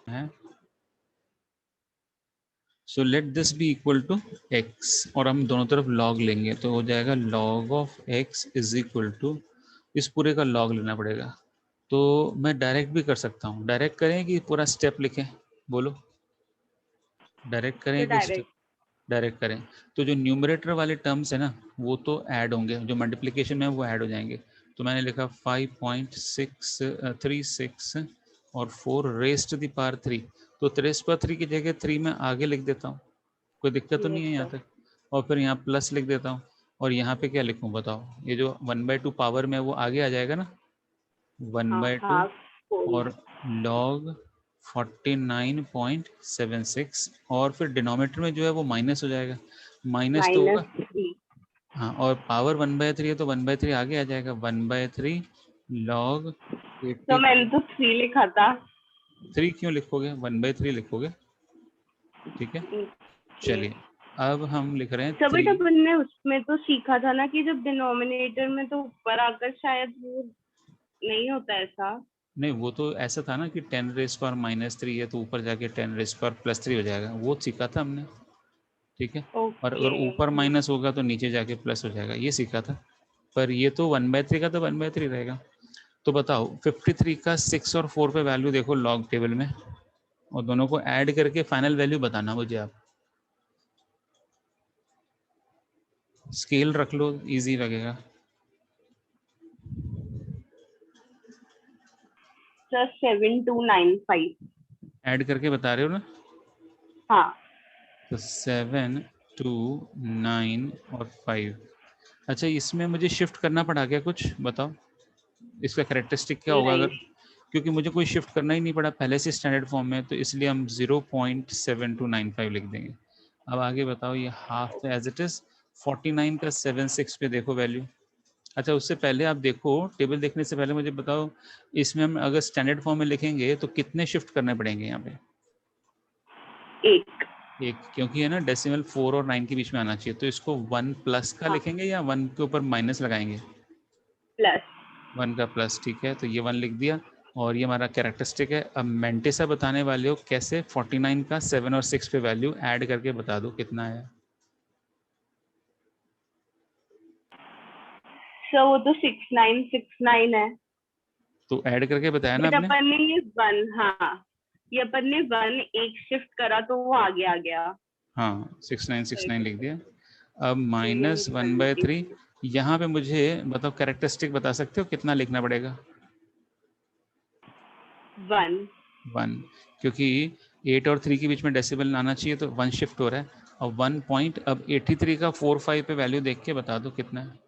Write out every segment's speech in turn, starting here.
है। So let this be equal to x, और हम दोनों तरफ log लेंगे तो हो जाएगा log of x is equal to, इस पूरे का log लेना पड़ेगा। तो मैं डायरेक्ट भी कर सकता हूँ, डायरेक्ट करें कि पूरा स्टेप लिखें, बोलो डायरेक्ट करें कि स्टेप? डायरेक्ट। डायरेक्ट करें। तो जो न्यूमरेटर वाले टर्म्स है ना वो तो ऐड होंगे, जो मल्टीप्लिकेशन में वो ऐड हो जाएंगे। तो मैंने लिखा 5.636 और 4 रेस्ट टू द पावर 3। तो रेस्ट पावर 3 की जगह 3 में आगे लिख देता हूँ, कोई दिक्कत तो नहीं यस है यहाँ सर। तक। और फिर यहाँ प्लस लिख देता हूँ, और यहाँ पे क्या लिखूँ बताओ? ये जो 1/2 पावर में वो आगे आ जाएगा ना, वन हाँ बाई टू हाँ कोई। और log 49.76, और फिर डिनोमिनेटर में जो है वो माइनस हो जाएगा, माइनस तो होगा। -3। हाँ, और पावर 1/3 है तो 1/3 आगे आ जाएगा, 1/3 log तो 83। मैंने तो 3 लिखा था। 3 क्यों लिखोगे, 1/3 लिखोगे, ठीक है। ओके। चलिए अब हम लिख रहे हैं सर बट 3। अपन ने उसमें तो सीखा था ना कि जब डिनोमिनेटर में तो ऊपर आकर शायद वो नहीं होता ऐसा। नहीं, वो तो ऐसा था ना कि 10⁻³ है तो ऊपर जाके 10⁻+3 हो जाएगा, वो सीखा था हमने, ठीक है। और ओके। अगर ऊपर माइनस होगा तो नीचे जाके प्लस हो जाएगा, ये सीखा था। पर ये तो 1/3 का तो 1/3 रहेगा। तो बताओ 53 का 6 और 4 पे वैल्यू देखो लॉग टेबल में, और दोनों को ऐड करके फाइनल वैल्यू बताना मुझे आप। स्केल रख लो, इजी लगेगा। सर 7295। ऐड करके बता रहे हो ना? हाँ। तो 7, 2, 9 और 5। अच्छा, इसमें मुझे शिफ्ट करना पड़ा क्या कुछ, बताओ इसका करेक्टरिस्टिक क्या होगा नहीं। अगर? क्योंकि मुझे कोई शिफ्ट करना ही नहीं पड़ा, पहले से स्टैंडर्ड फॉर्म में, तो इसलिए हम 0.7295 लिख देंगे। अब आगे बताओ, ये हाफ तो एज इट इज, 49 का 76 पे देखो वैल्यू। अच्छा, उससे पहले आप देखो, टेबल देखने से पहले मुझे बताओ, इसमें हम अगर स्टैंडर्ड फॉर्म में लिखेंगे तो कितने शिफ्ट करने पड़ेंगे यहाँ पे? एक। एक, क्योंकि है ना डेसिमल 4 और 9 के बीच में आना चाहिए, तो इसको 1 प्लस का हाँ लिखेंगे या 1 के ऊपर माइनस लगाएंगे? प्लस। 1 का प्लस, ठीक है, तो ये 1 लिख दिया। और ये हमारा कैरेक्टरिस्टिक है। अब मेंटेसा बताने वाले हो कैसे 49 का 7 और 6 पे वैल्यू ऐड करके बता दो कितना है। सर वो तो 6969 है। तो ऐड करके बताया ना बट आपने। अपन ने ये 1, हाँ ये अपन ने 1 एक शिफ्ट करा तो वो आगे आ गया। हाँ, 6969 लिख दिया। अब तो ये माइनस मेरी वन बाई गलती थ्री थी। यहाँ पे मुझे बताओ, कैरेक्टरिस्टिक बता सकते हो कितना लिखना पड़ेगा? 1। 1, क्योंकि 8 और 3 के बीच में डेसिबल आना चाहिए, तो 1 शिफ्ट हो रहा है। और 1 पॉइंट, अब 83 का 4 5 पे वैल्यू देख के बता दो कितना है।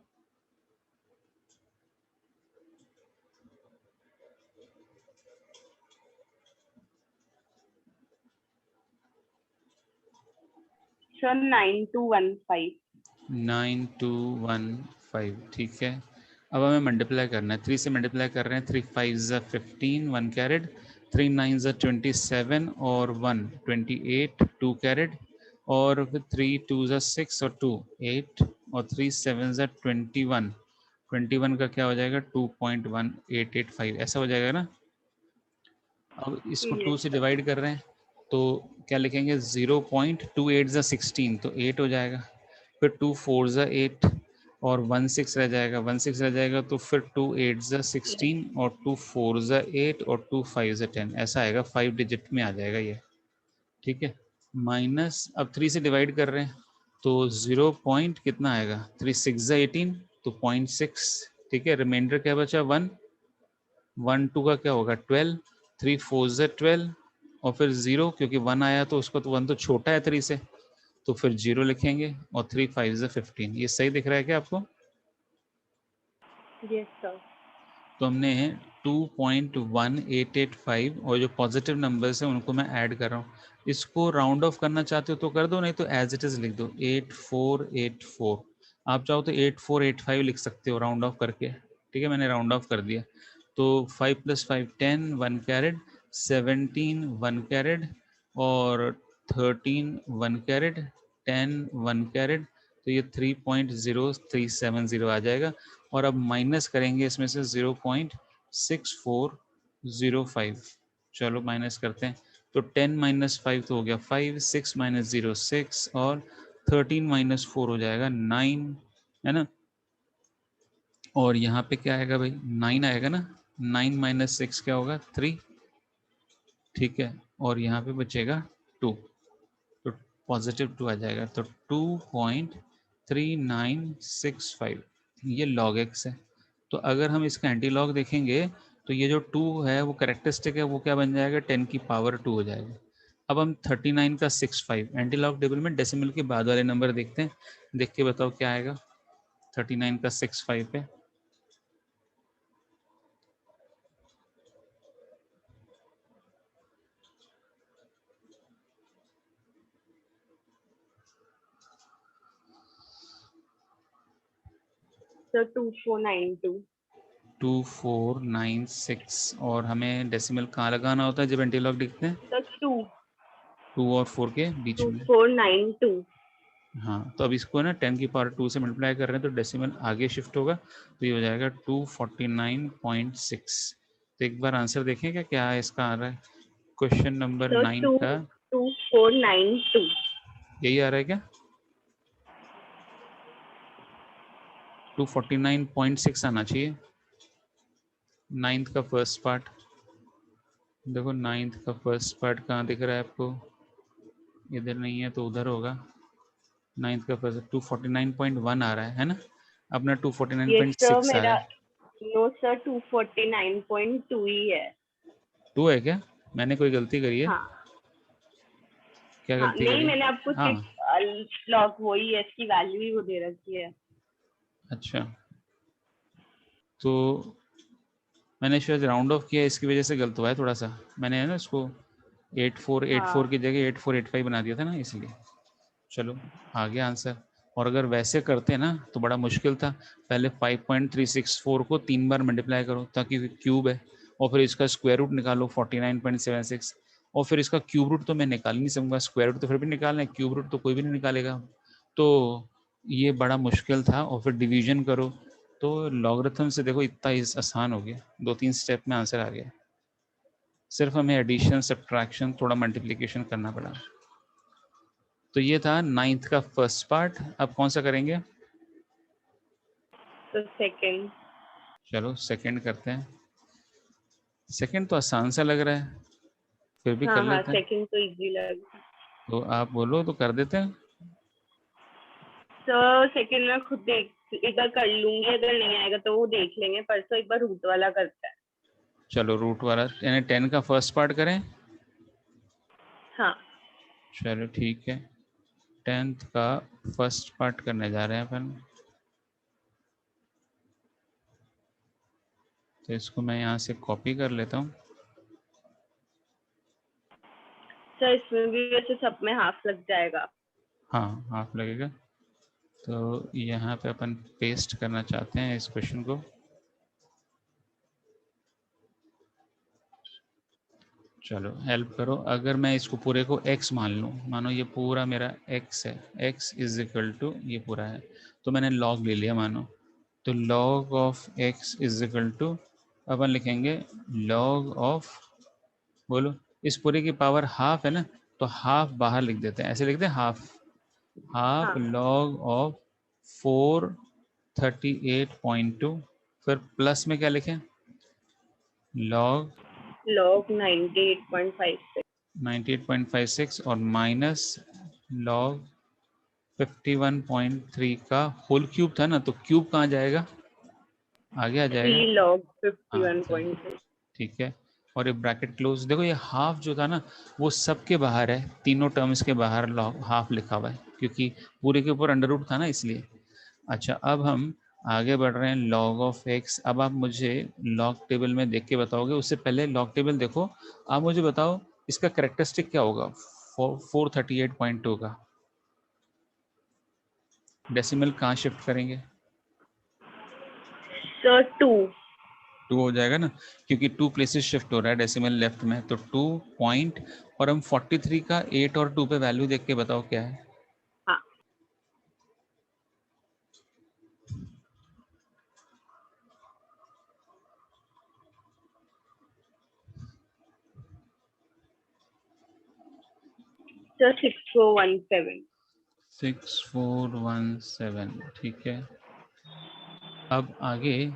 सर 9215। 9215, ठीक है। अब हमें मल्टीप्लाई करना है, 3 से मल्टीप्लाई कर रहे हैं, 3 5 ज़ा 15 1 कैरेट, 3 9 ज़ा 27 और 1 28 2 कैरेट, और फिर 3 2 ज़ा 6 और 2 8, और 3 7 ज़ा 21, 21 का क्या हो जाएगा 2.1885, ऐसा हो जाएगा ना। अब इसको 2 यस से सर। डिवाइड कर रहे हैं तो क्या लिखेंगे, 0.28 ज़ा 16, तो 8 हो जाएगा। फिर 2 4 ज़ा 8 और 1 6 रह जाएगा, 1 6 रह जाएगा, तो फिर 2 8 ज़ा 16 और 2 4 ज़ा 8 और 2 5 ज़ा 10, ऐसा आएगा, 5 डिजिट में आ जाएगा ये, ठीक है। माइनस, अब 3 से डिवाइड कर रहे हैं तो 0 पॉइंट कितना आएगा, 3 6 ज़ा 18, तो 0.6, ठीक है। रिमाइंडर क्या बचा, 1, 1 2 का क्या होगा 12, 3 4 ज़ा 12, और फिर 0, क्योंकि 1 आया तो उसको तो 1 तो छोटा है 3 से, तो फिर 0 लिखेंगे, और 3 5 ज़ा 15। ये सही दिख रहा है क्या आपको? Yes sir. तो हमने 2.1885, और जो पॉजिटिव नंबर्स हैं उनको मैं ऐड कर रहा हूँ। इसको राउंड ऑफ करना चाहते हो तो कर दो, नहीं तो एज इट इज़ लिख दो 8484। आप चाहो तो 8485 लिख सकते हो राउंड ऑफ करके, ठीक है, मैंने राउंड ऑफ कर दिया। तो 5 + 5 10 1 कैरेट, 17 1 कैरेट, और 13 1 कैरेट, 10 1 कैरेट, तो ये 3.0370 आ जाएगा। और अब माइनस करेंगे इसमें से 0.6405, चलो माइनस करते हैं। तो 10 माइनस 5 तो हो गया 5, 6 माइनस 0 6 और 13 माइनस 4 हो जाएगा 9, है ना। और यहाँ पे क्या आएगा भाई 9 आएगा ना, 9 माइनस 6 क्या होगा 3, ठीक है। और यहाँ पे बचेगा 2, तो पॉजिटिव 2 आ जाएगा, तो 2.3965 ये log x है। तो अगर हम इसका एंटी लॉग देखेंगे तो ये जो 2 है वो कैरेक्टरिस्टिक है, वो क्या बन जाएगा 10 की पावर 2 हो जाएगा। अब हम 39 का 65 एंटी लॉग टेबल में डेसिमल के बाद वाले नंबर देखते हैं, देख के बताओ क्या आएगा 39 का 65 पे। सर 2492। 2496 और हमें डेसिमल कहाँ लगाना होता है जब एंटी लॉग दिखते हैं? सर 2 और 4 के बीच में। 2492। हाँ, तो अब इसको ना 10 की पावर 2 से मल्टीप्लाई कर रहे हैं तो डेसिमल आगे शिफ्ट होगा, तो ये हो जाएगा 249.6। तो एक बार आंसर देखें क्या क्या इसका आ रहा है क्वेश्चन नंबर सर 9 का। 2492। यही आ रहा है क्या 249.6 आना चाहिए। 9th का फर्स्ट पार्ट देखो, 9th का फर्स्ट पार्ट कहाँ दिख रहा है आपको? इधर नहीं है तो उधर होगा। 9th का फर्स्ट 249.1 आ रहा है ना, अपना ये सर 249.6 मेरा, आया। नो सर 249.2 ही है। 2 है क्या? मैंने कोई गलती करी है? हाँ क्या हाँ, गलती नहीं करी? मैंने आपको हाँ, सिर्फ लॉग वही है, इसकी वैल्यू ही वो दे रखी है। अच्छा, तो मैंने शायद राउंड ऑफ किया, इसकी वजह से गलत हुआ है थोड़ा सा। मैंने है ना इसको 8484 की हाँ जगह 8485 बना दिया था ना, इसलिए। चलो आ गया आंसर। और अगर वैसे करते ना तो बड़ा मुश्किल था। पहले 5.364 को 3 बार मल्टीप्लाई करो ताकि क्यूब है, और फिर इसका स्क्वायर रूट निकालो 49.76, और फिर इसका क्यूब रूट तो मैं निकाल नहीं सकूँगा, स्क्वायर रूट तो फिर भी निकालना है, क्यूब रूट तो कोई भी नहीं निकालेगा। तो ये बड़ा मुश्किल था। और फिर डिवीजन करो, तो लॉगरिथम से देखो इतना आसान हो गया, 2-3 स्टेप में आंसर आ गया। सिर्फ हमें एडिशन सब्ट्रैक्शन थोड़ा मल्टीप्लिकेशन करना पड़ा। तो ये था 9th का फर्स्ट पार्ट। अब कौन सा करेंगे? तो सेकंड। चलो सेकंड करते हैं। सेकंड तो आसान सा लग रहा है, फिर भी कर हाँ हाँ, लेते हैं। सेकंड तो इजी लगा। तो आप बोलो तो कर देते हैं। सर सेकंड में खुद देख एक बार कर लूंगी, अगर नहीं आएगा तो वो देख लेंगे, परसों एक बार रूट वाला करता है। चलो रूट वाला यानी 10 का फर्स्ट पार्ट करें। हाँ चलो ठीक है, 10th का फर्स्ट पार्ट करने जा रहे हैं अपन। तो इसको मैं यहाँ से कॉपी कर लेता हूँ। सर, इसमें भी वैसे सब में हाफ लग जाएगा। हाँ, हाफ लगेगा। तो यहाँ पे अपन पेस्ट करना चाहते हैं इस क्वेश्चन को। चलो हेल्प करो, अगर मैं इसको पूरे को x मान लूँ, मानो ये पूरा मेरा x है, x इज इक्वल टू ये पूरा है, तो मैंने log ले लिया मानो, तो log of x is equal to अपन लिखेंगे log ऑफ, बोलो इस पूरे की पावर हाफ है ना, तो हाफ बाहर लिख देते हैं, ऐसे लिखते हैं हाफ, हाफ हाँ, log ऑफ 438.2, फिर प्लस में क्या लिखें log लॉग 98.56। 98.56 और माइनस log 51.3 का होल क्यूब था ना, तो क्यूब कहाँ जाएगा, आगे आ 3 जाएगा। लॉग हाँ तो 51.3। ठीक है, और ये ब्रैकेट क्लोज। देखो ये हाफ जो था ना वो सबके बाहर है, तीनों टर्म्स के बाहर log हाफ लिखा हुआ है, क्योंकि पूरे के ऊपर अंडर रूट था ना इसलिए। अच्छा, अब हम आगे बढ़ रहे हैं log ऑफ x। अब आप मुझे log टेबल में देख के बताओगे, उससे पहले log टेबल देखो, आप मुझे बताओ इसका करेक्टरिस्टिक क्या होगा 438.2 का, डेसिमल कहाँ शिफ्ट करेंगे? सर 2। 2 हो जाएगा ना, क्योंकि 2 प्लेसेस शिफ्ट हो रहा है डेसिमल लेफ्ट में, तो 2 पॉइंट, और हम 43 का 8 और 2 पे वैल्यू देख के बताओ क्या है। हाँ सर 6417। 6417 ठीक है। अब आगे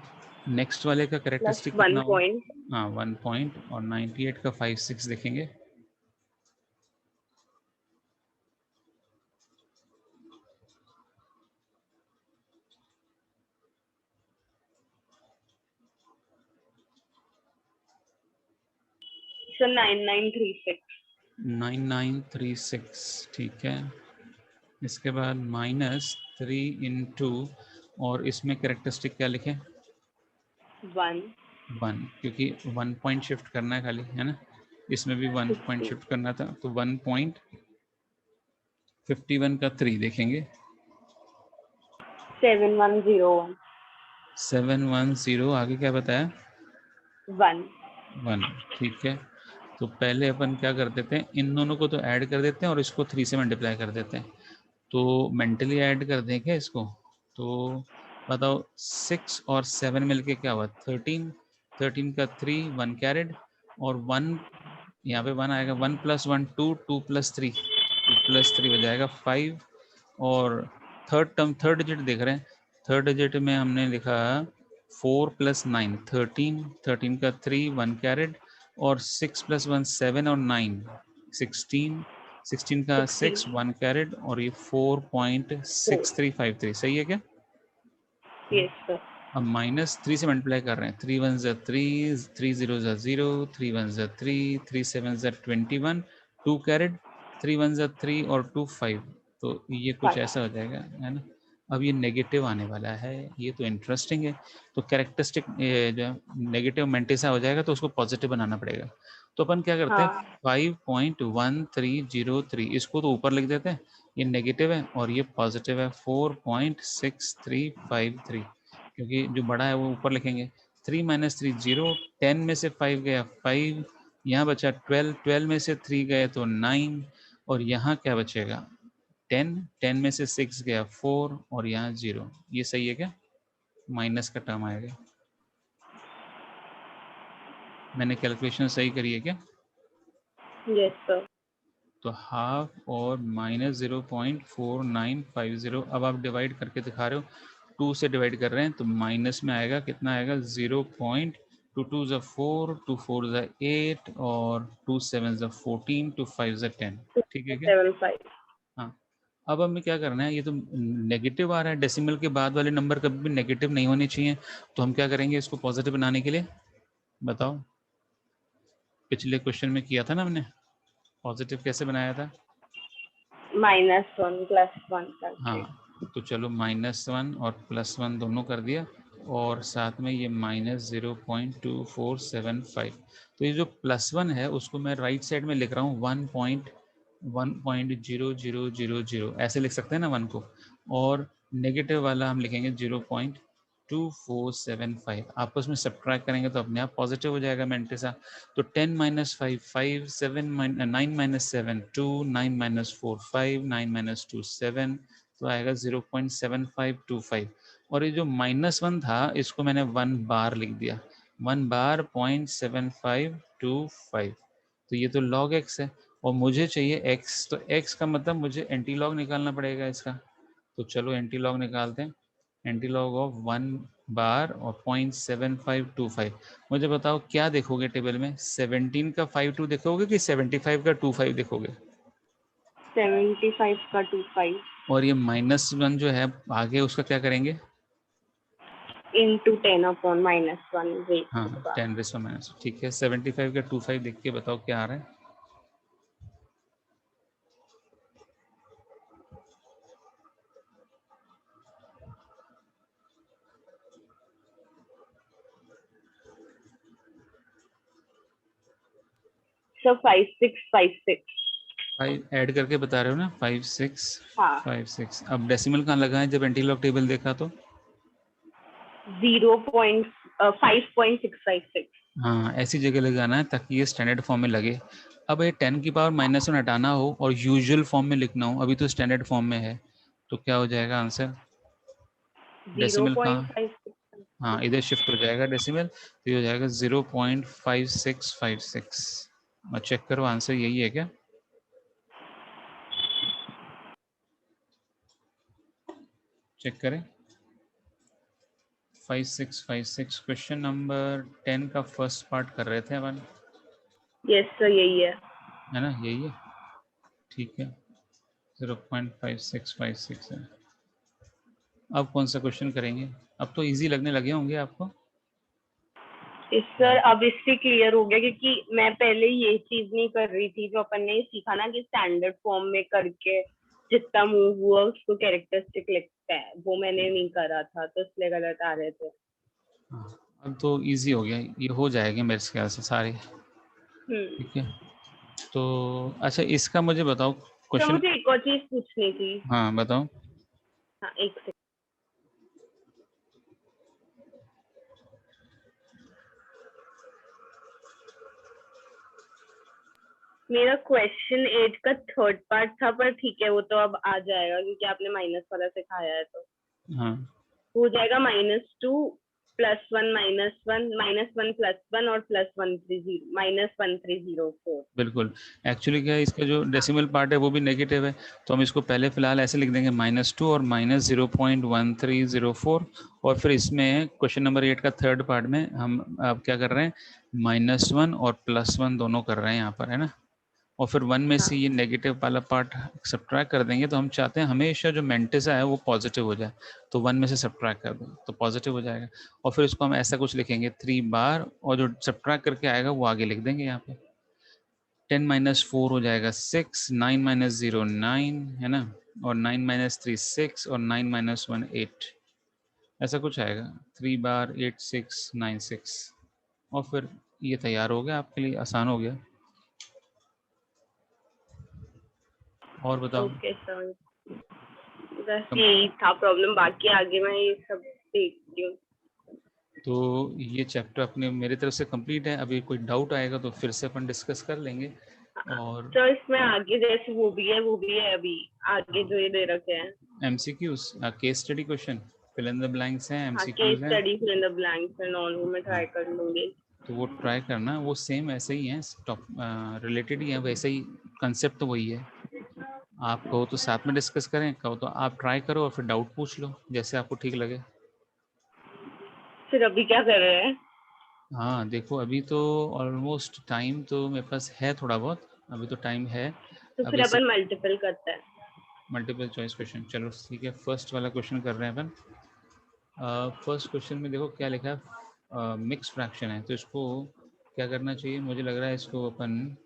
नेक्स्ट वाले का प्लस करेक्टरिस्टिक 1 कितना होगा? पॉइंट। हाँ 1 पॉइंट, और 98 का 5 6 देखेंगे। सर 9936। 9936 ठीक है। इसके बाद -3 इंटू, और इसमें करेक्टरिस्टिक क्या लिखें? 1 1, क्योंकि 1 पॉइंट शिफ्ट करना है खाली, है ना। इसमें भी 1 पॉइंट 50 शिफ्ट करना था, तो 1.51 का 3 देखेंगे। 7101 710, आगे क्या बताया? 1। 1 ठीक है। तो पहले अपन क्या कर देते हैं, इन दोनों को तो ऐड कर देते हैं और इसको 3 से मल्टीप्लाई कर देते हैं। तो मेंटली ऐड कर दें क्या इसको? तो बताओ 6 और 7 मिलके क्या हुआ? 13। 13 का 3 1 कैरेड, और 1 यहाँ पे 1 आएगा। 1 + 1 2, 2 + 3 2 + 3 हो जाएगा 5। और थर्ड टर्म, थर्ड डिजिट देख रहे हैं, थर्ड डिजिट में हमने लिखा 4 + 9 13। 13 का 3 1 कैरेड, और 6 + 1 7 और 9 16। 16 का 6 16 1 कैरेट, और ये 4। 4.6353 सही है क्या? Yes sir. अब -3 से मल्टीप्लाई कर रहे हैं। 3 1 ज़ा 3, 3 0 ज़ा 0, 3 1 ज़ा 3, 3 7 ज़ा 21, 2 कैरेट, 3 1 ज़ा 3 और 2 5। तो ये कुछ 5। ऐसा हो जाएगा, है ना। अब ये नेगेटिव आने वाला है, ये तो इंटरेस्टिंग है। तो कैरेक्टरिस्टिक जो नेगेटिव मेंटिसा हो जाएगा, तो उसको पॉजिटिव बनाना पड़ेगा। तो अपन क्या करते हैं, हाँ 5.1303, इसको तो ऊपर लिख देते हैं, ये नेगेटिव है और ये पॉजिटिव है 4.6353, क्योंकि जो बड़ा है वो ऊपर लिखेंगे। 3 - 3 0, 10 में से 5 गया 5, यहाँ बचा 12, 12 में से 3 गए तो 9, और यहाँ क्या बचेगा 10, 10 में से 6 गया 4, और यहाँ 0। ये सही है क्या? माइनस का टर्म आएगा। मैंने कैलकुलेशन सही करी है क्या? Yes sir. तो हाफ और -0.4950। अब आप डिवाइड करके दिखा रहे हो, 2 से डिवाइड कर रहे हैं, तो माइनस में आएगा, कितना आएगा 0.2 2 ज़ा 4, 2 4 ज़ा 8, और 2 7 ज़ा 14, 2 5 ज़ा 10। ठीक है क्या? 75। हाँ। अब हमें क्या करना है, ये तो नेगेटिव आ रहा है, डेसिमल के बाद वाले नंबर कभी भी नेगेटिव नहीं होने चाहिए। तो हम क्या करेंगे इसको पॉजिटिव बनाने के लिए? बताओ, पिछले क्वेश्चन में किया था ना हमने, पॉजिटिव कैसे बनाया था? -1 +1 करके। हाँ, तो चलो -1 और +1 दोनों कर दिया, और साथ में ये -0.2475। तो ये जो +1 है उसको मैं राइट साइड में लिख रहा हूँ 1.0000, ऐसे लिख सकते हैं ना 1 को, और नेगेटिव वाला हम लिखेंगे 0.2475। आपस में सब्ट्रैक्ट करेंगे तो अपने आप पॉजिटिव हो जाएगा मेंटिसा। तो 10 - 5 5, 7 9 - 7 2, 9 - 4 5, 9 - 2 7, तो आएगा 0.7525। और ये जो -1 था इसको मैंने 1 बार लिख दिया, 1 बार 0.7525। तो ये तो log x है, और मुझे चाहिए x, तो x का मतलब मुझे एंटी लॉग निकालना पड़ेगा इसका। तो चलो एंटी लॉग निकालते हैं। एंटी लॉग ऑफ 1 बार और 0.7525। मुझे बताओ क्या देखोगे टेबल में, 17 का 52 देखोगे कि 75 का 25 देखोगे? 75 का 25 और ये -1 जो है आगे, उसका क्या करेंगे? इंटू 10/-1 वेट हाँ होगा। 10⁻⁻, ठीक है। 75 का 25 देख के बताओ क्या आ रहा है? सर 5656। 5 ऐड करके बता रहे हो ना, 5 6 हाँ 5 6। अब डेसिमल कहाँ लगा है जब एंटी लॉग टेबल देखा तो? 5.656। हाँ, ऐसी जगह लगाना है ताकि ये स्टैंडर्ड फॉर्म में लगे। अब ये 10 की पावर -1 हटाना हो और यूजुअल फॉर्म में लिखना हो, अभी तो स्टैंडर्ड फॉर्म में है, तो क्या हो जाएगा आंसर? डेसिमल कहाँ? 0.56। हाँ, इधर शिफ्ट हो जाएगा डेसिमल, तो ये हो जाएगा 0.5656। और चेक करो आंसर यही है क्या? चेक करें। 5656 क्वेश्चन नंबर 10 का फर्स्ट पार्ट कर रहे थे अपन। यस सर यही है ना, यही है, ठीक है। 0.5656 है। अब कौन सा क्वेश्चन करेंगे? अब तो इजी लगने लगे होंगे आपको। इस सर अब इससे क्लियर हो गया, क्योंकि मैं पहले ये चीज नहीं कर रही थी जो अपन ने सीखा ना कि स्टैंडर्ड फॉर्म में करके जितना मूव हुआ उसको कैरेक्टरिस्टिक लिखते हैं, वो मैंने नहीं करा था तो इसलिए गलत आ रहे थे। हाँ, अब तो इजी हो गया, ये हो जाएंगे मेरे ख्याल से सारे। ठीक है, तो अच्छा इसका मुझे बताओ तो क्वेश्चन। मुझे एक और चीज पूछनी थी। हाँ बताओ। हाँ एक सेकंड। मेरा क्वेश्चन 8 का थर्ड पार्ट था, पर ठीक है वो तो अब आ जाएगा क्योंकि आपने माइनस वाला सिखाया है, तो हाँ हो जाएगा -2 +1 -1 -1 +1 और +1304। बिल्कुल। एक्चुअली क्या है, इसका जो हाँ डेसिमल पार्ट है वो भी नेगेटिव है, तो हम इसको पहले फिलहाल ऐसे लिख देंगे -2 और -0.1304। और फिर इसमें क्वेश्चन नंबर 8 का थर्ड पार्ट में हम अब क्या कर रहे हैं, -1 और +1 दोनों कर रहे हैं यहाँ पर, है ना। और फिर 1 में हाँ से ये नेगेटिव वाला पार्ट सब्ट्रैक्ट कर देंगे, तो हम चाहते हैं हमेशा जो मेंटिसा है वो पॉजिटिव हो जाए, तो 1 में से सब्ट्रैक्ट कर दें तो पॉजिटिव हो जाएगा। और फिर इसको हम ऐसा कुछ लिखेंगे 3 बार, और जो सब्ट्रैक्ट करके आएगा वो आगे लिख देंगे यहाँ पे। 10 - 4 हो जाएगा 6, 9 - 0 9, है ना, और 9 - 3 6, और 9 - 1 8, ऐसा कुछ आएगा। 3 बार 8 6 9 6, और फिर ये तैयार हो गया आपके लिए, आसान हो गया। और बताओ। ओके सर, बस यही था प्रॉब्लम, बाकी आगे मैं ये सब देखती हूँ। तो ये चैप्टर अपने मेरी तरफ से कंप्लीट है। अभी कोई डाउट आएगा तो फिर से अपन डिस्कस कर लेंगे। और तो इसमें आगे जैसे वो भी है अभी आगे जो ये दे रखे हैं। MCQs, case study question, fill in the blanks हैं, हाँ केस एमसीक्यूज हैं। Study fill in the blanks and all, वो मैं हाँ, ट्राई कर लूंगी। तो वो ट्राई करना, वो सेम ऐसे ही है, टॉप रिलेटेड ही है, वैसे ही कंसेप्ट तो वही है। आप कहो तो साथ में डिस्कस करें, कहो तो आप ट्राई करो और फिर डाउट पूछ लो, जैसे आपको ठीक लगे। फिर अभी क्या कर रहे हैं? हाँ देखो, अभी तो ऑलमोस्ट टाइम तो मेरे पास है थोड़ा बहुत, अभी तो टाइम है। तो फिर अभी से अपन मल्टीपल करते हैं। मल्टीपल चॉइस क्वेश्चन, चलो ठीक है, फर्स्ट वाला क्वेश्चन कर रहे हैं अपन। फर्स्ट क्वेश्चन में देखो क्या लिखा है, मिक्स फ्रैक्शन है, तो इसको क्या करना चाहिए, मुझे लग रहा है इसको अपन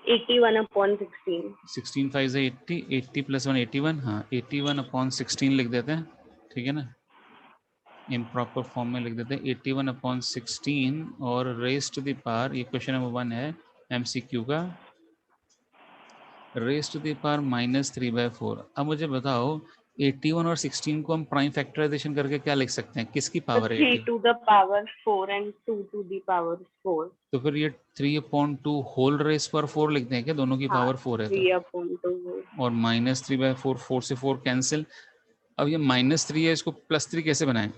81/16। 16 5 से 80, 80 + 1 81, हाँ 81/16 लिख देते हैं, ठीक है ना। इम्प्रॉपर फॉर्म में लिख देते हैं 81/16, और रेज टू द पावर, ये क्वेश्चन नंबर 1 है एमसीक्यू का, रेज टू द पावर -3/4। अब मुझे बताओ 81 और 16 को हम प्राइम फैक्टराइजेशन करके क्या लिख सकते हैं, किसकी तो पावर है 3 80? to the power 4 and 2 to the power 4। तो फिर ये 3/2 होल रेस पर 4 लिखते हैं क्या, दोनों की हाँ पावर 4 है तो। 3/2। और -3/4, 4 से 4 कैंसिल। अब ये -3 है, इसको +3 कैसे बनाएं?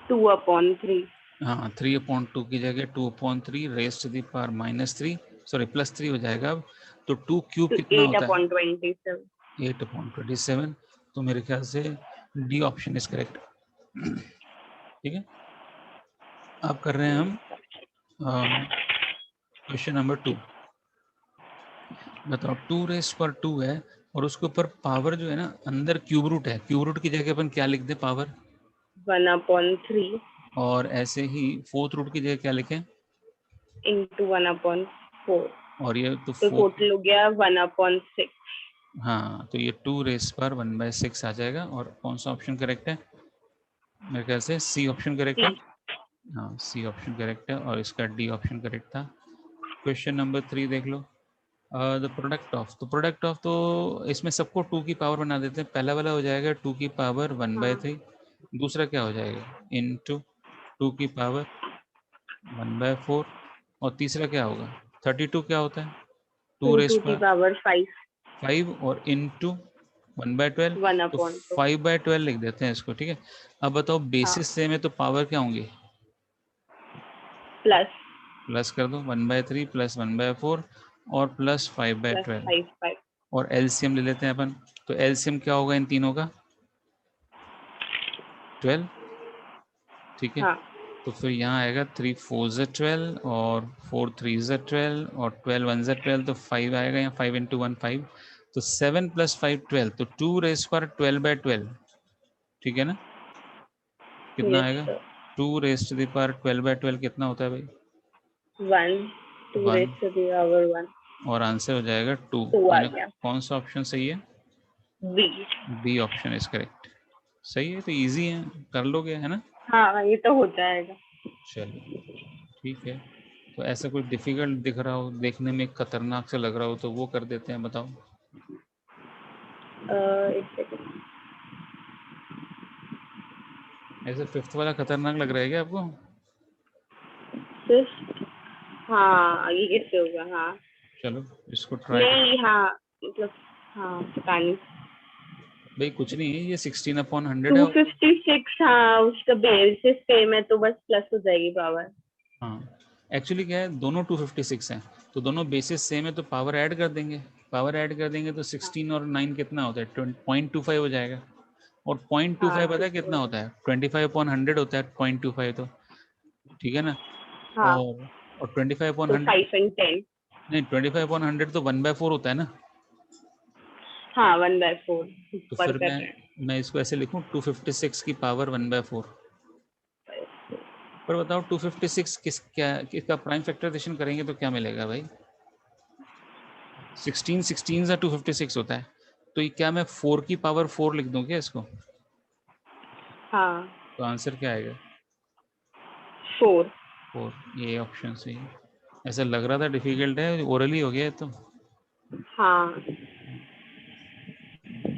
2/3। हाँ, 3/2 की जगह 2/3 raise to the power -3, sorry +3 हो जाएगा अब। तो 2 क्यूब तो कितना होता है? 8/27। 8/27। तो मेरे ख्याल से डी ऑप्शन इज करेक्ट। ठीक है, अब कर रहे हैं हम क्वेश्चन नंबर 2। बताओ 2 है, और उसके ऊपर पावर जो है ना, अंदर क्यूब रूट है, क्यूब रूट की जगह अपन क्या लिख दें, पावर। 1/3 और ऐसे ही फोर्थ रूट की जगह क्या लिखें? into 1/4। और ये तो तो 4, टोटल हो गया 1/6। हाँ तो ये 2 रेस पर 1/6 आ जाएगा। और कौन सा ऑप्शन करेक्ट है? मेरे ख्याल से सी ऑप्शन करेक्ट है। सी। हाँ सी ऑप्शन करेक्ट है, और इसका डी ऑप्शन करेक्ट था। क्वेश्चन नंबर 3 देख लो। द प्रोडक्ट ऑफ, तो प्रोडक्ट ऑफ तो इसमें सबको 2 की पावर बना देते हैं। पहला वाला हो जाएगा 2 की पावर हाँ 1/3। दूसरा क्या हो जाएगा, इनटू 2 की पावर 1/4। और तीसरा क्या होगा, 32 क्या होता है, 2 2 रेस to the पर power 5। 5, और इनटू 1/12। तो 1/2। 5/12 लिख देते हैं इसको, ठीक है। अब बताओ हाँ बेसिस से में तो पावर क्या होंगे, प्लस प्लस कर दो, 1/3 + 1/4 और +5/12। 5/5। और एलसीएम ले लेते हैं अपन। तो एलसीएम क्या होगा इन तीनों का? 12। ठीक है, हाँ तो फिर यहाँ आएगा 3 4 12 और 4 3 12 और 12 1 12, तो 5 आएगा यहाँ, 5 इंटू 1 5, तो 7 + 5 12, तो 2 रेस पर 12/12। ठीक है ना? कितना यस आएगा? Sir. 2 raise to the power 12/12 कितना होता है भाई? 1 2 1। raised to the power 1 और आंसर हो जाएगा 2। 2 आ यानी गया। कौन सा ऑप्शन सही है? B. B option is correct. सही है, तो इजी है, कर लोगे है ना? हाँ ये तो हो जाएगा। चलो ठीक है। तो ऐसा कुछ डिफिकल्ट दिख रहा हो, देखने में खतरनाक से लग रहा हो, तो वो कर देते हैं, बताओ। एक सेकंड। ऐसे फिफ्थ वाला खतरनाक लग रहा है क्या आपको? फिफ्थ। हाँ ये कैसे होगा? हाँ चलो इसको ट्राई कर। नहीं, हाँ मतलब, हाँ पता नहीं। भाई कुछ नहीं है, ये 16/100 है। 256, हाँ उसका बेसिस सेम है तो बस प्लस हो जाएगी पावर। हाँ, एक्चुअली क्या है, दोनों 256 हैं, तो दोनों बेसिस सेम है, तो पावर ऐड कर देंगे। पावर ऐड कर देंगे तो हाँ 16 और 9 कितना होता है? 0.25 हो जाएगा। और 0.25 हाँ पता है ठीक कितना है। होता है? 25/100 होता है 0.25 तो। ठीक है ना? हाँ और 25 अपॉन तो 100, 5 and 10। नहीं 25/100 तो 1/4 होता है ना। हाँ 1/4 तो ऊपर फिर कर मैं रहे हैं। मैं इसको ऐसे लिखूं, 256 की पावर 1/4। पर बताओ 256 किसका प्राइम फैक्टराइजेशन करेंगे तो क्या मिलेगा भाई? 16 से 256 होता है, तो ये क्या मैं 4 की पावर 4 लिख दूं क्या इसको? हाँ तो आंसर क्या आएगा? 4। 4। ये ऑप्शन सही है। ऐसा लग रहा था डिफिकल्ट है, ओरली हो गया है तो। हाँ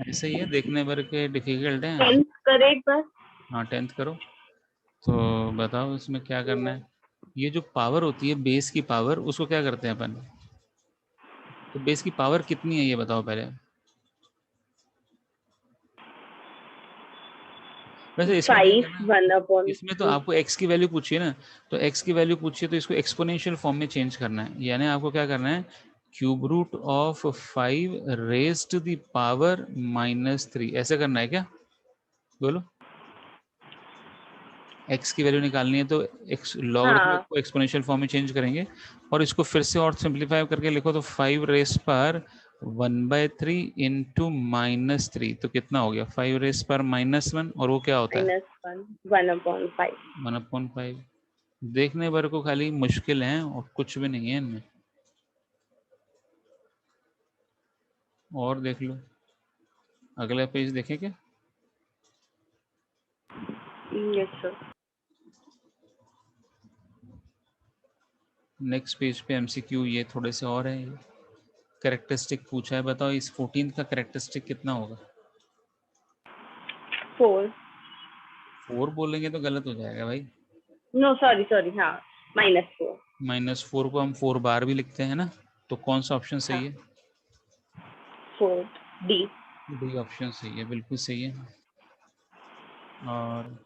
ऐसे ही है, देखने भर के डिफिकल्ट है। 10th करे एक बार। हाँ 10th करो। तो बताओ इसमें क्या करना है। ये जो पावर होती है बेस की पावर, उसको क्या करते हैं अपन? तो बेस की पावर कितनी है ये बताओ पहले। वैसे इसमें क्या 5 करना है, 1/2। इसमें तो आपको x की वैल्यू पूछिए ना, तो x की वैल्यू पूछिए तो इसको एक्सपोनेंशियल फॉर्म में चेंज करना है। यानी आपको क्या करना है, cube root of 5 raise to the power -3 ऐसे करना है क्या? बोलो। x की वैल्यू निकालनी है तो x लॉगरिथमिक हाँ को एक्सपोनेंशियल फॉर्म में चेंज करेंगे, और इसको फिर से और सिंप्लीफाई करके लिखो तो 5 रेस पर 1/3 इंटू -3, तो कितना हो गया? 5 रेस पर -1, और वो क्या होता है? -1 1/5। 1/5। देखने भर को खाली मुश्किल है और कुछ भी नहीं है इनमें। और देख लो, अगला पेज देखें क्या? Yes sir. नेक्स्ट पेज पे एमसीक्यू ये थोड़े से और है। कैरेक्टरिस्टिक पूछा है, बताओ इस 14 का कैरेक्टरिस्टिक कितना होगा? 4। 4 बोलेंगे तो गलत हो जाएगा भाई। नो सॉरी सॉरी, हाँ -4। -4 को हम 4 बार भी लिखते हैं ना, तो कौन सा ऑप्शन हाँ सही है? 4। डी। डी ऑप्शन सही है, बिल्कुल सही है। और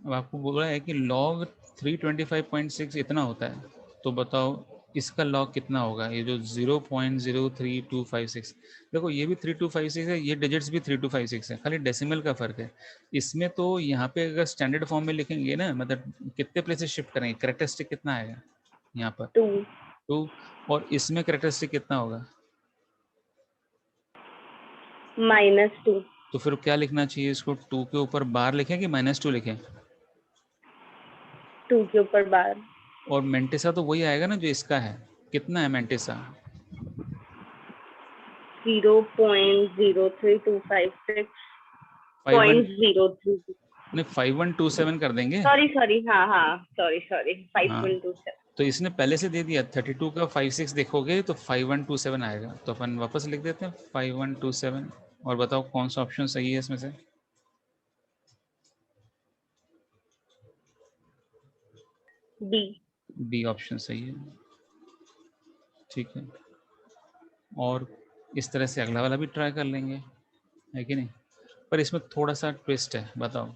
अब आपको बोला है कि लॉग 325.6 इतना होता है, तो बताओ इसका लॉग कितना होगा? ये जो 0.03256, देखो ये भी 3256 है, ये डिजिट्स भी 3256 है, खाली डेसिमल का फर्क है। इसमें तो यहाँ पे अगर स्टैंडर्ड फॉर्म में लिखेंगे ना, मतलब कितने प्लेसेस शिफ्ट करेंगे, करेक्टरिस्टिक कितना आएगा यहाँ पर? 2 2। और इसमें करेक्टरिस्टिक कितना होगा? -2। तो फिर क्या लिखना चाहिए इसको? 2 के ऊपर बार लिखें कि -2 लिखें? 2 के ऊपर बार। और मेंटेसा तो वही आएगा ना जो इसका है। कितना है मेंटेसा? 0.03256 51, 0.032। नहीं 5127 कर देंगे। सॉरी सॉरी, हाँ हाँ सॉरी सॉरी, हाँ, 5127। तो इसने पहले से दे दिया 32 का 56 देखोगे तो 5127 आएगा, तो अपन वापस लिख देते हैं 5127। और बताओ कौन सा ऑप्शन सही है इसमें से? डी। बी ऑप्शन सही है। ठीक है, और इस तरह से अगला वाला भी ट्राई कर लेंगे, है कि नहीं? पर इसमें थोड़ा सा ट्विस्ट है, बताओ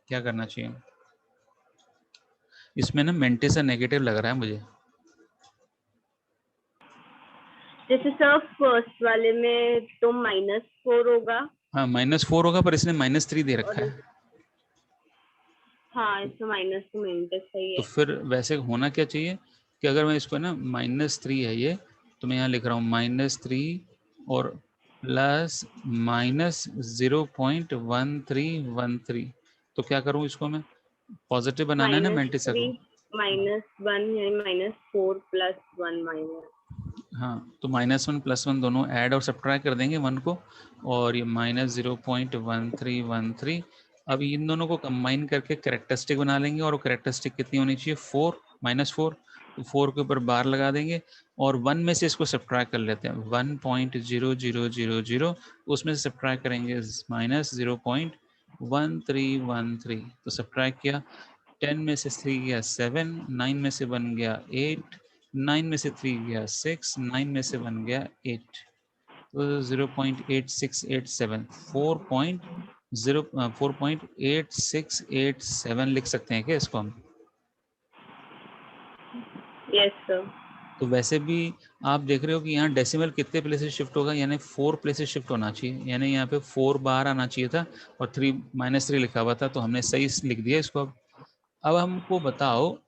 क्या करना चाहिए? इसमें ना मेंटेसा नेगेटिव लग रहा है मुझे। जैसे सर फर्स्ट वाले में तो -4 होगा। हाँ -4 होगा, पर इसने -3 दे रखा और है। हाँ, इसमें माइनस तो मेंटेस सही तो है। फिर वैसे होना क्या चाहिए कि अगर मैं इसको ना -3 है ये, तो मैं यहाँ लिख रहा हूँ -3 और प्लस -0.1313। तो क्या करूँ इसको मैं, पॉजिटिव बनाना है ना मेंटिसा -3 को। -1 यानी -4 + 1 माइनस। हाँ, तो -1 + 1 दोनों ऐड और सब्ट्रैक्ट कर देंगे 1 को, और ये -0.1313। अब इन दोनों को कंबाइन करके कैरेक्टरिस्टिक बना लेंगे, और वो कैरेक्टरिस्टिक कितनी होनी चाहिए, 4 -4। तो 4 के ऊपर बार लगा देंगे, और 1 में से इसको सब्ट्रैक्ट कर लेते हैं, 1.0000, उसमें से सब्ट्रैक्ट करेंगे -0.1313। तो सब्ट्रैक्ट किया, 10 में से 3 गया 7, 9 में से 1 गया 8, 9 में से 3 गया 6, 9 में से 1 गया 8। तो 0.8687, 4.8687 लिख सकते हैं क्या इसको हम। Yes sir. तो वैसे भी आप देख रहे हो कि यहाँ डेसिमल कितने प्लेसेस शिफ्ट होगा, यानी 4 प्लेसेस शिफ्ट होना चाहिए, यानी यहाँ पे 4 बार आना चाहिए था, और 3 -3 लिखा हुआ था, तो हमने सही लिख दिया इसको। अब हमको बताओ,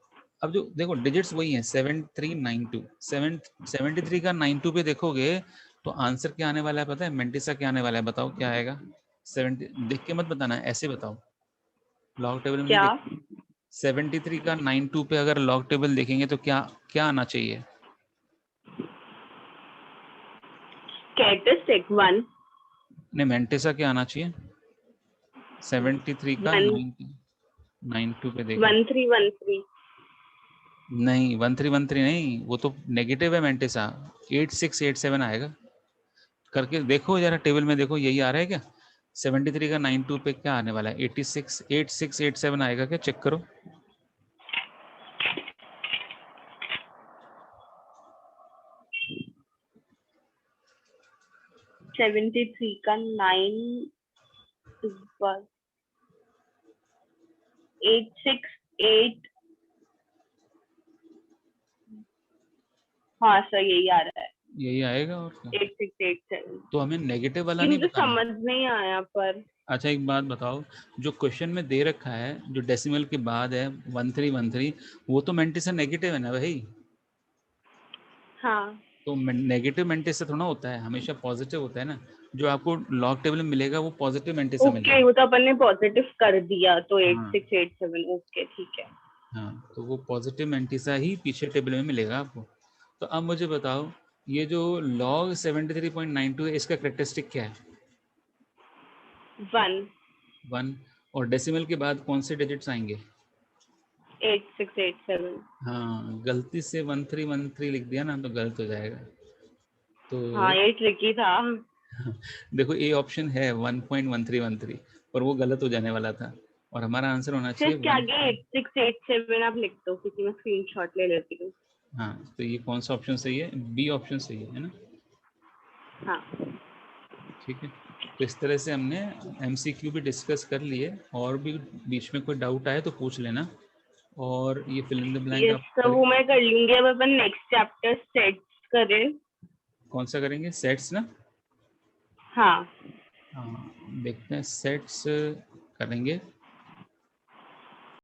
अब जो देखो डिजिट्स वही हैं 7392, 73 का 92 पे देखोगे तो आंसर क्या आने वाला है पता है, मेंटिसा क्या आने वाला है, बताओ क्या आएगा। 70 देख के मत बताना, ऐसे बताओ, लॉग टेबल में नहीं क्या? देख। 73 का 92 पे अगर लॉग टेबल देखेंगे तो क्या क्या आना चाहिए। कैरेक्टरिस्टिक 1 नहीं, मेंटिसा क्या आना चाहिए, 73 का 1 92 पे देखो। 1313। नहीं 1313 नहीं, वो तो नेगेटिव है मेंटिसा, 8687 आएगा। करके देखो जरा टेबल में देखो, यही आ रहा है क्या, 73 का 92 पे क्या आने वाला है, 8687 आएगा क्या, चेक करो। 73 का 9 + 868। हाँ सर, यही आ रहा है, यही आएगा और क्या। 8687। तो हमें नेगेटिव वाला कि नहीं मुझे बताना। समझ नहीं आया पर। अच्छा एक बात बताओ, जो क्वेश्चन में दे रखा है जो डेसिमल के बाद है 1313, वो तो मेंटिसा नेगेटिव है ना भाई। हाँ तो नेगेटिव मेंटिसा थोड़ा होता है, हमेशा पॉजिटिव होता है ना। जो आपको लॉग टेबल में मिलेगा वो पॉजिटिव मेंटिसा ओके, मिलेगा। वो तो अपन ने पॉजिटिव कर दिया तो हाँ 8687। ओके ठीक है। हाँ, तो वो पॉजिटिव मेंटिसा ही पीछे टेबल में मिलेगा आपको। तो अब मुझे बताओ, ये जो log 73.92 है, इसका करेक्टरिस्टिक क्या है, 1 1। और डेसिमल के बाद कौन से डिजिट्स आएंगे। 8687। हाँ, गलती से 1313 लिख दिया ना तो गलत हो जाएगा। तो हाँ, ये ट्रिकी था। देखो ए ऑप्शन है 1.1313, पर वो गलत हो जाने वाला था, और हमारा आंसर होना फिर चाहिए क्या आगे 8687 आप लिख दो, क्योंकि मैं स्क्रीनशॉट ले लेती हूँ। हाँ, तो ये कौन सा ऑप्शन सही है, बी ऑप्शन सही है ना। हाँ ठीक है, तो इस तरह से हमने एमसीक्यू भी डिस्कस कर लिए, और भी बीच में कोई डाउट आए तो पूछ लेना। और ये fill in the blank yes आप सर, वो मैं कर लूंगी। अब अपन नेक्स्ट चैप्टर सेट्स करें। कौन सा करेंगे, सेट्स ना। हाँ हाँ देखते हैं, सेट्स करेंगे।